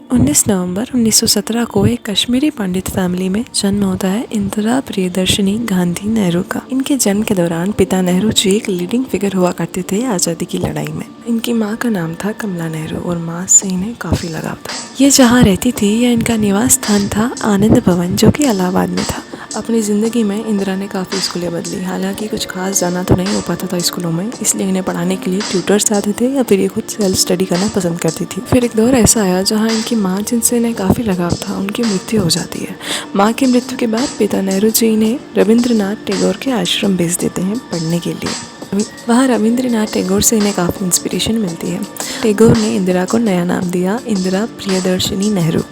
19 नवंबर 1917 को एक कश्मीरी पंडित फैमिली में जन्म होता है इंदिरा प्रियदर्शिनी गांधी नेहरू का। इनके जन्म के दौरान पिता नेहरू जी एक लीडिंग फिगर हुआ करते थे आज़ादी की लड़ाई में। इनकी मां का नाम था कमला नेहरू और मां से इन्हें काफ़ी लगाव था। ये जहाँ रहती थी यह इनका निवास स्थान था आनंद भवन, जो कि इलाहाबाद में था। अपनी ज़िंदगी में इंदिरा ने काफ़ी स्कूलें बदली। हालांकि कुछ खास जाना तो नहीं हो पाता था स्कूलों में, इसलिए इन्हें पढ़ाने के लिए ट्यूटर्स आते थे या फिर ये खुद सेल्फ स्टडी करना पसंद करती थी। फिर एक दौर ऐसा आया जहां इनकी माँ, जिनसे इन्हें काफ़ी लगाव था, उनकी मृत्यु हो जाती है। माँ की मृत्यु के बाद पिता नेहरू जी इन्हें रविंद्रनाथ टैगोर के आश्रम भेज देते हैं पढ़ने के लिए। वहाँ रविंद्रनाथ टैगोर से इन्हें काफ़ी इंस्पिरेशन मिलती है। टैगोर ने इंदिरा को नया नाम दिया इंदिरा प्रियदर्शिनी नेहरू।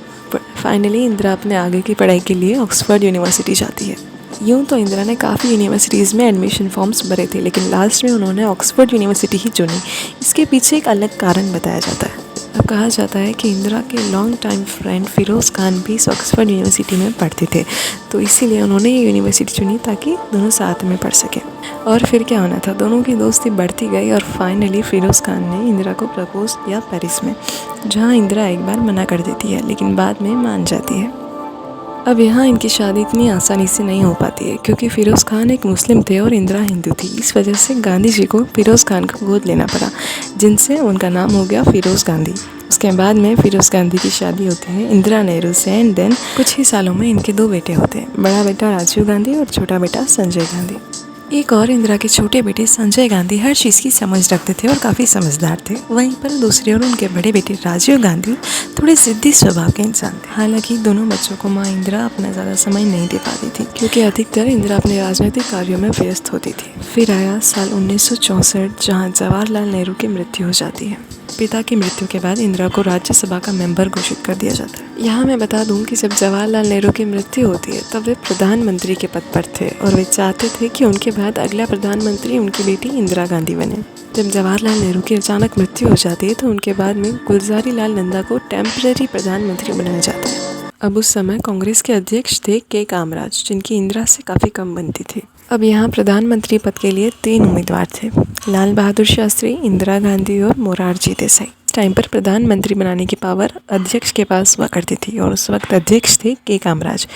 फाइनली इंदिरा अपने आगे की पढ़ाई के लिए ऑक्सफोर्ड यूनिवर्सिटी जाती है। यूँ तो इंदिरा ने काफ़ी यूनिवर्सिटीज़ में एडमिशन फॉर्म्स भरे थे, लेकिन लास्ट में उन्होंने ऑक्सफोर्ड यूनिवर्सिटी ही चुनी। इसके पीछे एक अलग कारण बताया जाता है। अब कहा जाता है कि इंदिरा के long time friend Firoz Khan भी इस ऑक्सफोर्ड यूनिवर्सिटी में पढ़ते थे, तो इसीलिए उन्होंने ये यूनिवर्सिटी चुनी ताकि दोनों साथ में पढ़ सकें। और फिर क्या होना था, दोनों की दोस्ती बढ़ती गई और फाइनली फिरोज़ खान ने इंदिरा को प्रपोज किया पेरिस में, जहाँ इंदिरा एक बार मना कर देती है लेकिन बाद में मान जाती है। अब यहाँ इनकी शादी इतनी आसानी से नहीं हो पाती है, क्योंकि फिरोज़ खान एक मुस्लिम थे और इंदिरा हिंदू थी। इस वजह से गांधी जी को फिरोज़ खान को गोद लेना पड़ा, जिनसे उनका नाम हो गया फिरोज़ गांधी। उसके बाद में फिरोज़ गांधी की शादी होती है इंदिरा नेहरू से एंड देन कुछ ही सालों में इनके 2 बेटे होते हैं, बड़ा बेटा राजीव गांधी और छोटा बेटा संजय गांधी। एक और इंदिरा के छोटे बेटे संजय गांधी हर चीज़ की समझ रखते थे और काफ़ी समझदार थे। वहीं पर दूसरी ओर उनके बड़े बेटे राजीव गांधी थोड़े ज़िद्दी स्वभाव के इंसान थे। हालांकि दोनों बच्चों को मां इंदिरा अपना ज़्यादा समय नहीं दे पाती थी, क्योंकि अधिकतर इंदिरा अपने राजनीतिक कार्यों में व्यस्त होती थी। फिर आया साल 1964, जहाँ जवाहरलाल नेहरू की मृत्यु हो जाती है। पिता की मृत्यु के बाद इंदिरा को राज्यसभा का मेंबर घोषित कर दिया जाता है। यहाँ मैं बता दूं कि जब जवाहरलाल नेहरू की मृत्यु होती है तब वे प्रधानमंत्री के पद पर थे और वे चाहते थे कि उनके बाद अगला प्रधानमंत्री उनकी बेटी इंदिरा गांधी बने। जब जवाहरलाल नेहरू की अचानक मृत्यु हो जाती है तो उनके बाद में गुलज़ारी लाल नंदा को टेम्परेरी प्रधानमंत्री बनाया जाता है। अब उस समय कांग्रेस के अध्यक्ष थे के कामराज, जिनकी इंदिरा से काफ़ी कम बनती थी। अब यहाँ प्रधानमंत्री पद के लिए 3 उम्मीदवार थे, लाल बहादुर शास्त्री, इंदिरा गांधी और मोरारजी देसाई। इस टाइम पर प्रधानमंत्री बनाने की पावर अध्यक्ष के पास हुआ करती थी और उस वक्त अध्यक्ष थे के कामराज,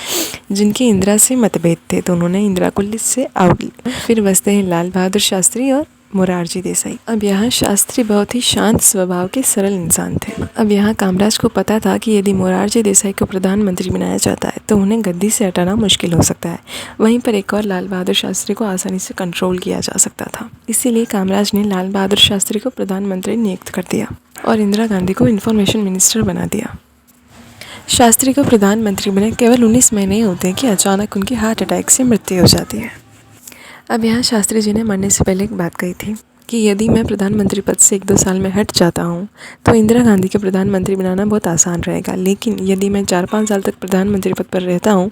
जिनके इंदिरा से मतभेद थे, तो उन्होंने इंदिरा को लिस्ट से आउट किया। फिर बसते हैं लाल बहादुर शास्त्री और मोरारजी देसाई। अब यहाँ शास्त्री बहुत ही शांत स्वभाव के सरल इंसान थे। अब यहाँ कामराज को पता था कि यदि मोरारजी देसाई को प्रधानमंत्री बनाया जाता है तो उन्हें गद्दी से हटाना मुश्किल हो सकता है। वहीं पर एक और लाल बहादुर शास्त्री को आसानी से कंट्रोल किया जा सकता था। इसीलिए कामराज ने लाल बहादुर शास्त्री को प्रधानमंत्री नियुक्त कर दिया और इंदिरा गांधी को इंफॉर्मेशन मिनिस्टर बना दिया। शास्त्री को प्रधानमंत्री बने केवल 19 महीने होते कि अचानक उनकी हार्ट अटैक से मृत्यु हो जाती है। अब यहाँ शास्त्री जी ने मरने से पहले एक बात कही थी कि यदि मैं प्रधानमंत्री पद से 1-2 साल में हट जाता हूँ तो इंदिरा गांधी के प्रधानमंत्री बनाना बहुत आसान रहेगा, लेकिन यदि मैं 4-5 साल तक प्रधानमंत्री पद पर रहता हूँ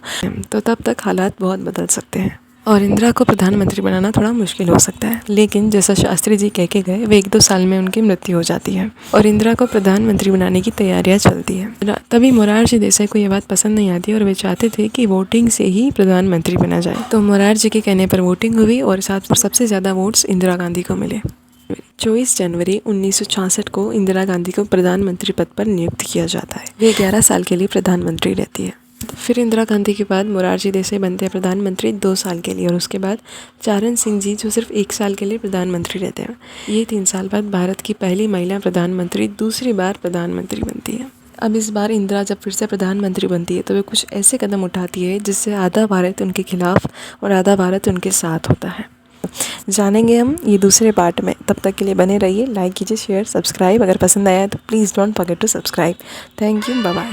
तो तब तक हालात बहुत बदल सकते हैं और इंदिरा को प्रधानमंत्री बनाना थोड़ा मुश्किल हो सकता है। लेकिन जैसा शास्त्री जी कह के गए, वे 1-2 साल में उनकी मृत्यु हो जाती है और इंदिरा को प्रधानमंत्री बनाने की तैयारियां चलती है। तभी मोरारजी देसाई को ये बात पसंद नहीं आती और वे चाहते थे कि वोटिंग से ही प्रधानमंत्री बना जाए। तो मोरारजी के कहने पर वोटिंग हुई और साथ में सबसे ज़्यादा वोट्स इंदिरा गांधी को मिले। 24 जनवरी 1966 को इंदिरा गांधी को प्रधानमंत्री पद पर नियुक्त किया जाता है। वे 11 साल के लिए प्रधानमंत्री रहती है। फिर इंदिरा गांधी के बाद मोरारजी देसाई बनते हैं प्रधानमंत्री 2 साल के लिए और उसके बाद चरण सिंह जी जो सिर्फ 1 साल के लिए प्रधानमंत्री रहते हैं। ये 3 साल बाद भारत की पहली महिला प्रधानमंत्री दूसरी बार प्रधानमंत्री बनती है। अब इस बार इंदिरा जब फिर से प्रधानमंत्री बनती है तो वे कुछ ऐसे कदम उठाती है जिससे आधा भारत उनके खिलाफ और आधा भारत उनके साथ होता है। जानेंगे हम ये दूसरे पार्ट में। तब तक के लिए बने रहिए, लाइक कीजिए, शेयर, सब्सक्राइब। अगर पसंद आया तो please don't forget to subscribe. Thank you, bye bye.